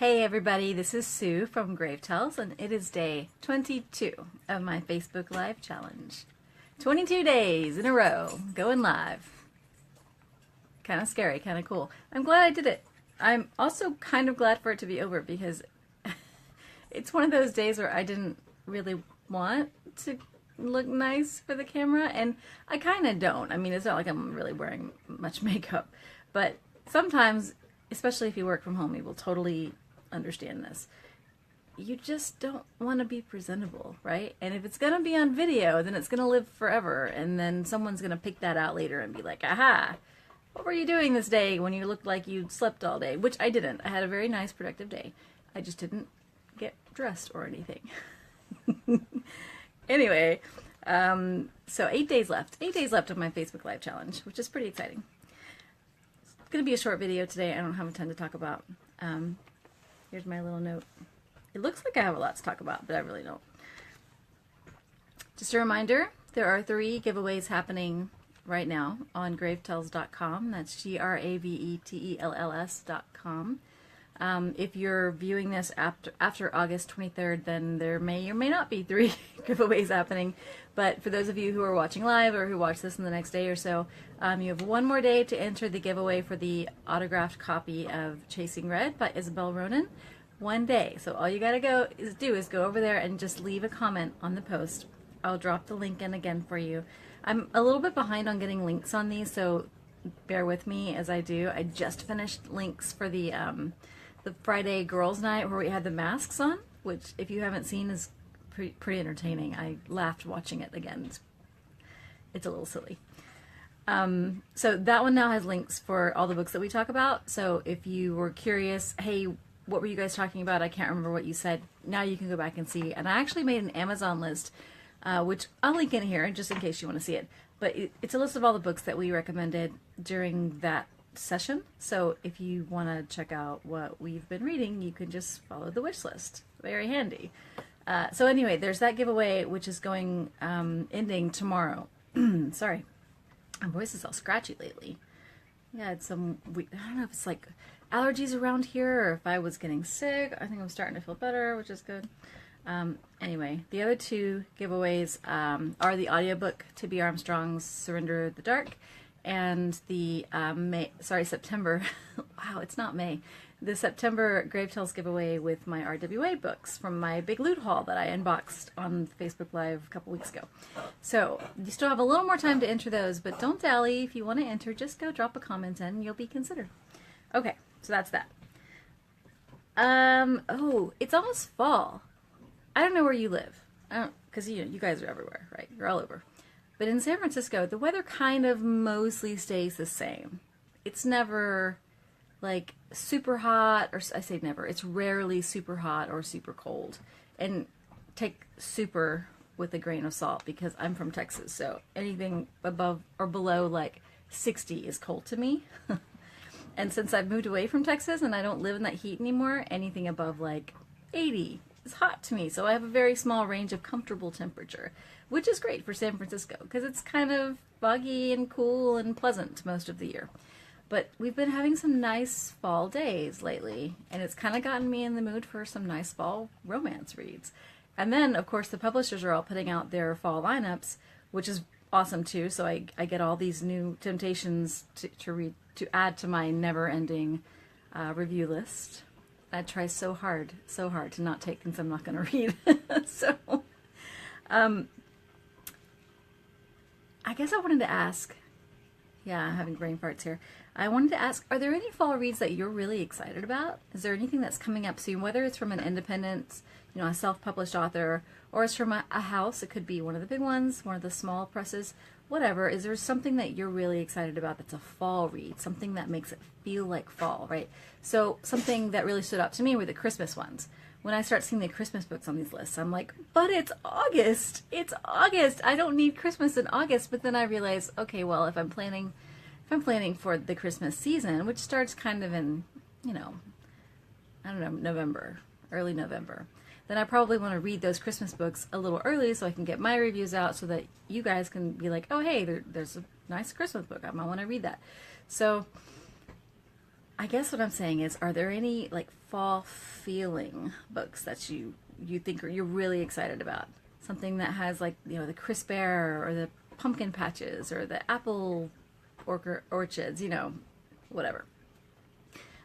Hey everybody, this is Sue from Grave Tells, and it is day 22 of my Facebook Live challenge. 22 days in a row, going live. Kind of scary, kind of cool. I'm glad I did it. I'm also kind of glad for it to be over because it's one of those days where I didn't really want to look nice for the camera, and I kind of don't. I mean, it's not like I'm really wearing much makeup, but sometimes, especially if you work from home, you will totally understand this. You just don't want to be presentable, right? And if it's going to be on video, then it's going to live forever, and then someone's going to pick that out later and be like, aha, what were you doing this day when you looked like you'd slept all day? Which I didn't. I had a very nice, productive day. I just didn't get dressed or anything. Anyway, so 8 days left. 8 days left of my Facebook Live challenge, which is pretty exciting. It's going to be a short video today. I don't have a ton to talk about. Here's my little note. It looks like I have a lot to talk about, but I really don't. Just a reminder, there are 3 giveaways happening right now on gravetells.com. That's gravetells.com. If you're viewing this after August 23rd, then there may or may not be 3 giveaways happening. But for those of you who are watching live or who watch this in the next day or so, you have one more day to enter the giveaway for the autographed copy of Chasing Red by Isabel Ronan. One day. So all you gotta do is go over there and just leave a comment on the post. I'll drop the link in again for you. I'm a little bit behind on getting links on these, so bear with me as I do. I just finished links for the Friday Girls Night where we had the masks on, which if you haven't seen is pretty entertaining. I laughed watching it again. It's a little silly. So that one now has links for all the books that we talk about. So if you were curious, hey, what were you guys talking about? I can't remember what you said. Now you can go back and see. And I actually made an Amazon list, which I'll link in here just in case you want to see it. But it's a list of all the books that we recommended during that session. So if you want to check out what we've been reading, you can just follow the wish list. Very handy. So anyway, there's that giveaway, which is going ending tomorrow. Sorry, my voice is all scratchy lately. Yeah, it's I don't know if it's like allergies around here or if I was getting sick. I think I'm starting to feel better, which is good. Anyway, the other 2 giveaways are the audiobook to B. Armstrong's Surrender the Dark and the September, wow, it's not May, the September Grave Tells giveaway with my RWA books from my big loot haul that I unboxed on Facebook Live a couple weeks ago. So you still have a little more time to enter those, but don't dally. If you want to enter, just go drop a comment in and you'll be considered. Okay, so that's that. Oh, it's almost fall. I don't know where you live. Because you guys are everywhere, right? You're all over. But in San Francisco, the weather kind of mostly stays the same. It's never like super hot, or I say never, it's rarely super hot or super cold. And take super with a grain of salt because I'm from Texas, so anything above or below like 60 is cold to me. And since I've moved away from Texas and I don't live in that heat anymore, anything above like 80 is hot to me. So I have a very small range of comfortable temperature, which is great for San Francisco because it's kind of foggy and cool and pleasant most of the year. But we've been having some nice fall days lately, and it's kind of gotten me in the mood for some nice fall romance reads. And then, of course, the publishers are all putting out their fall lineups, which is awesome too. So I get all these new temptations to read, to add to my never-ending review list. I try so hard to not take things I'm not going to read. So, I guess I wanted to ask, yeah, I'm having brain farts here. I wanted to ask, are there any fall reads that you're really excited about? Is there anything that's coming up soon, whether it's from an independent, a self-published author, or it's from a house? It could be one of the big ones, one of the small presses, whatever. Is there something that you're really excited about that's a fall read, something that makes it feel like fall, right? So something that really stood out to me were the Christmas ones. When I start seeing the Christmas books on these lists, I'm like, but it's August. It's August. I don't need Christmas in August. But then I realize, okay, well, if I'm planning for the Christmas season, which starts kind of in, I don't know, November, early November, then I probably want to read those Christmas books a little early so I can get my reviews out so that you guys can be like, oh, hey, there's a nice Christmas book. I might want to read that. So I guess what I'm saying is, are there any like fall feeling books that you think you're really excited about? Something that has like, you know, the crisp air or the pumpkin patches or the apple orchards, you know, whatever.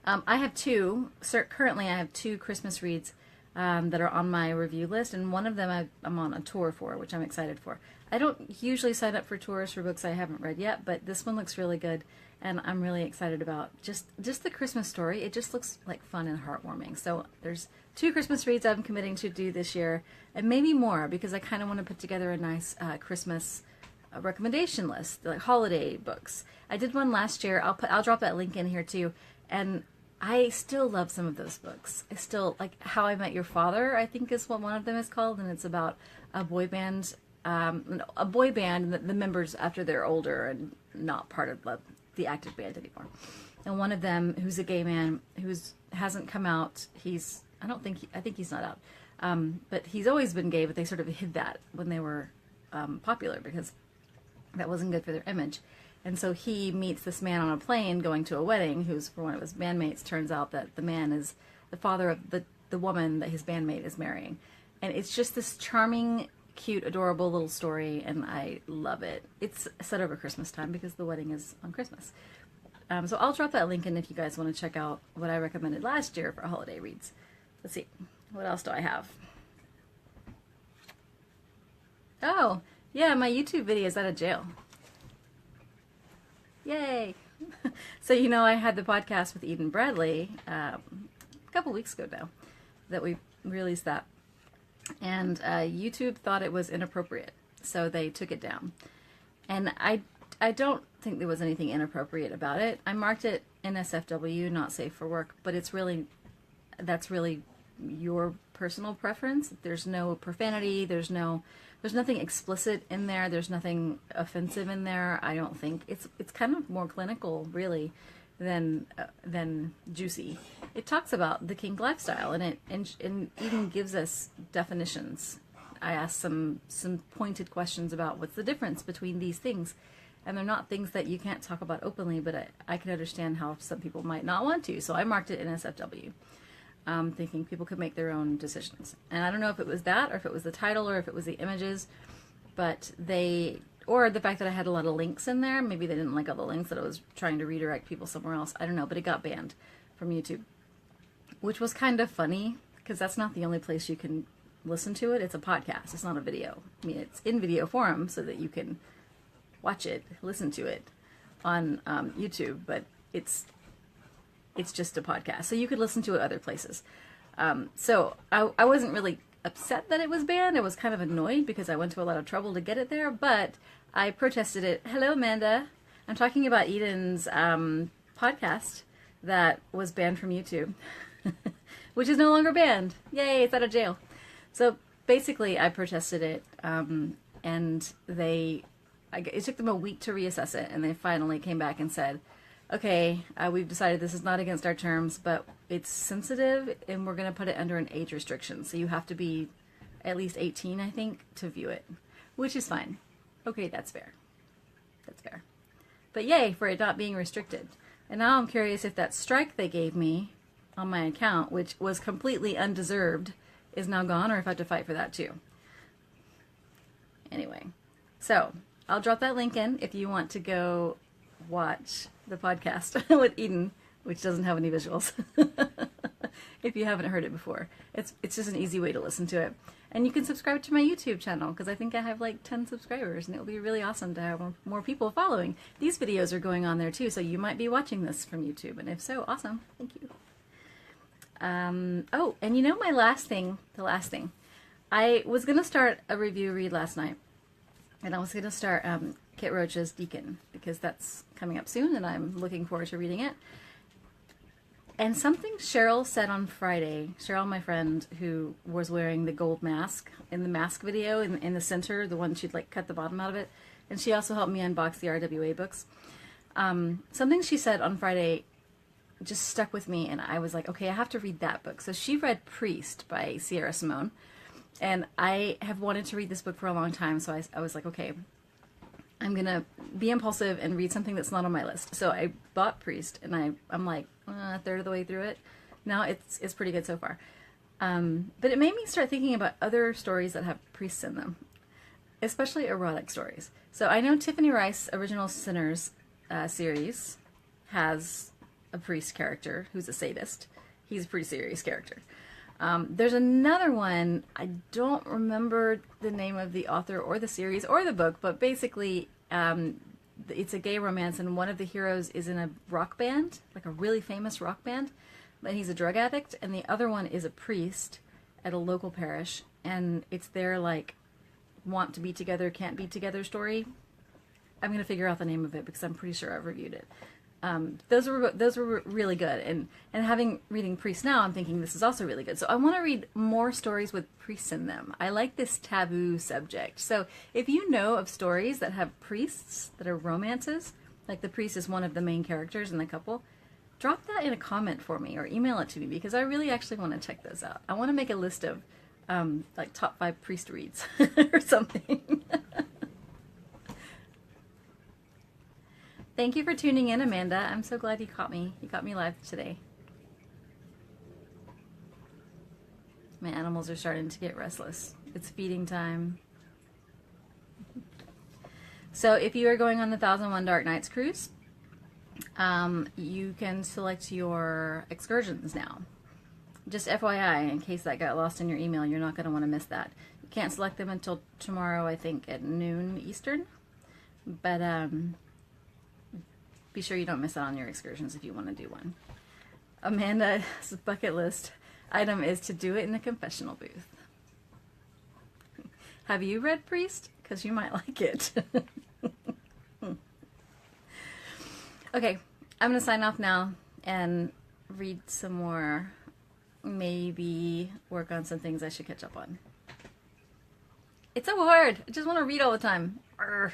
I have two. Currently, I have two Christmas reads that are on my review list, and one of them I'm on a tour for, which I'm excited for. I don't usually sign up for tours for books I haven't read yet, but this one looks really good, and I'm really excited about just the Christmas story. It just looks like fun and heartwarming. So there's two Christmas reads I'm committing to do this year, and maybe more, because I kind of want to put together a nice Christmas recommendation list, like holiday books. I did one last year. I'll drop that link in here too, and I still love some of those books. I still like How I Met Your Father, I think is what one of them is called, and it's about a boy band. The members, after they're older and not part of the active band anymore. And one of them, who's a gay man, hasn't come out. I think he's not out. But he's always been gay, but they sort of hid that when they were popular, because that wasn't good for their image. And so he meets this man on a plane going to a wedding, who's for one of his bandmates. Turns out that the man is the father of the woman that his bandmate is marrying. And it's just this charming, cute, adorable little story, and I love it. It's set over Christmas time because the wedding is on Christmas. So I'll drop that link in if you guys want to check out what I recommended last year for holiday reads. Let's see. What else do I have? Oh, yeah, my YouTube video is out of jail. Yay! So, you know, I had the podcast with Eden Bradley a couple weeks ago now that we released that. And YouTube thought it was inappropriate, so they took it down. And I don't think there was anything inappropriate about it. I marked it NSFW, not safe for work, but that's really your personal preference. There's no profanity. There's nothing explicit in there. There's nothing offensive in there. I don't think it's kind of more clinical, really, than juicy. It talks about the kink lifestyle, and it even gives us definitions. I asked some pointed questions about what's the difference between these things, and they're not things that you can't talk about openly, but I can understand how some people might not want to. So I marked it NSFW, thinking people could make their own decisions. And I don't know if it was that, or if it was the title, or if it was the images, but or the fact that I had a lot of links in there. Maybe they didn't like all the links, that I was trying to redirect people somewhere else. I don't know, but it got banned from YouTube, which was kind of funny, because that's not the only place you can listen to it. It's a podcast. It's not a video. I mean, it's in video form so that you can watch it, listen to it on YouTube, but it's just a podcast. So you could listen to it other places. So I wasn't really upset that it was banned. I was kind of annoyed because I went to a lot of trouble to get it there, but I protested it. Hello, Amanda. I'm talking about Eden's podcast that was banned from YouTube, which is no longer banned. Yay, it's out of jail. So basically, I protested it, and it took them a week to reassess it, and they finally came back and said, okay, we've decided this is not against our terms, but it's sensitive, and we're going to put it under an age restriction. So you have to be at least 18, I think, to view it, which is fine. Okay, that's fair. That's fair. But yay for it not being restricted. And now I'm curious if that strike they gave me on my account, which was completely undeserved, is now gone, or if I have to fight for that too. Anyway, so I'll drop that link in if you want to go watch the podcast with Eden, which doesn't have any visuals. If you haven't heard it before, it's just an easy way to listen to it. And you can subscribe to my YouTube channel, because I think I have like 10 subscribers, and it will be really awesome to have more people following. These videos are going on there too, so you might be watching this from YouTube, and if so, awesome. Thank you. Oh, and you know the last thing, I was going to start a review read last night, and I was going to start Kit Roach's Deacon, because that's coming up soon, and I'm looking forward to reading it. And something Cheryl said on Friday, Cheryl, my friend, who was wearing the gold mask in the mask video in the center, the one she'd like cut the bottom out of it, and she also helped me unbox the RWA books. Something she said on Friday just stuck with me, and I was like, okay, I have to read that book. So she read Priest by Sierra Simone, and I have wanted to read this book for a long time, so I was like, okay, I'm gonna be impulsive and read something that's not on my list. So I bought Priest, and I'm like a third of the way through it. Now it's pretty good so far. But it made me start thinking about other stories that have priests in them, especially erotic stories. So I know Tiffany Rice Original Sinners series has a priest character who's a sadist. He's a pretty serious character. There's another one, I don't remember the name of the author or the series or the book, but basically it's a gay romance, and one of the heroes is in a rock band, like a really famous rock band, but he's a drug addict, and the other one is a priest at a local parish, and it's their like want to be together, can't be together story. I'm going to figure out the name of it because I'm pretty sure I've reviewed it. Those were really good, and having reading priests now, I'm thinking this is also really good. So I want to read more stories with priests in them. I like this taboo subject. So if you know of stories that have priests that are romances, like the priest is one of the main characters in the couple, drop that in a comment for me or email it to me, because I really actually want to check those out. I want to make a list of like top 5 priest reads or something. Thank you for tuning in, Amanda. I'm so glad you caught me. You caught me live today. My animals are starting to get restless. It's feeding time. So if you are going on the 1001 Dark Nights cruise, you can select your excursions now. Just FYI, in case that got lost in your email, you're not going to want to miss that. You can't select them until tomorrow, I think, at noon Eastern. But be sure you don't miss out on your excursions if you want to do one. Amanda's bucket list item is to do it in the confessional booth. Have you read Priest? Because you might like it. Okay, I'm going to sign off now and read some more. Maybe work on some things I should catch up on. It's so hard. I just want to read all the time. Arrgh.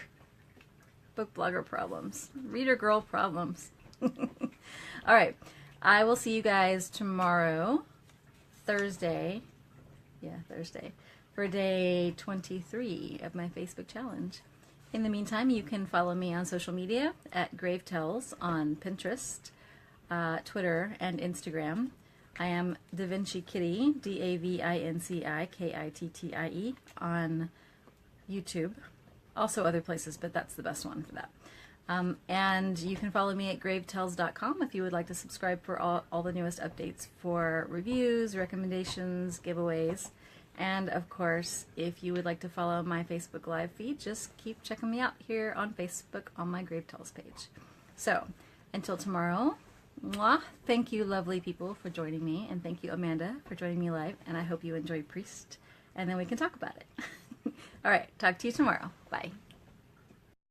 Book blogger problems. Reader girl problems. All right. I will see you guys tomorrow, Thursday. Yeah, Thursday. For day 23 of my Facebook challenge. In the meantime, you can follow me on social media at GraveTells on Pinterest, Twitter, and Instagram. I am davincikittie, DAVINCIKITTIE, on YouTube. Also other places, but that's the best one for that. And you can follow me at gravetells.com if you would like to subscribe for all the newest updates for reviews, recommendations, giveaways. And of course, if you would like to follow my Facebook Live feed, just keep checking me out here on Facebook on my GraveTells page. So, until tomorrow, mwah, thank you lovely people for joining me, and thank you Amanda for joining me live, and I hope you enjoy Priest, and then we can talk about it. All right, talk to you tomorrow. Bye.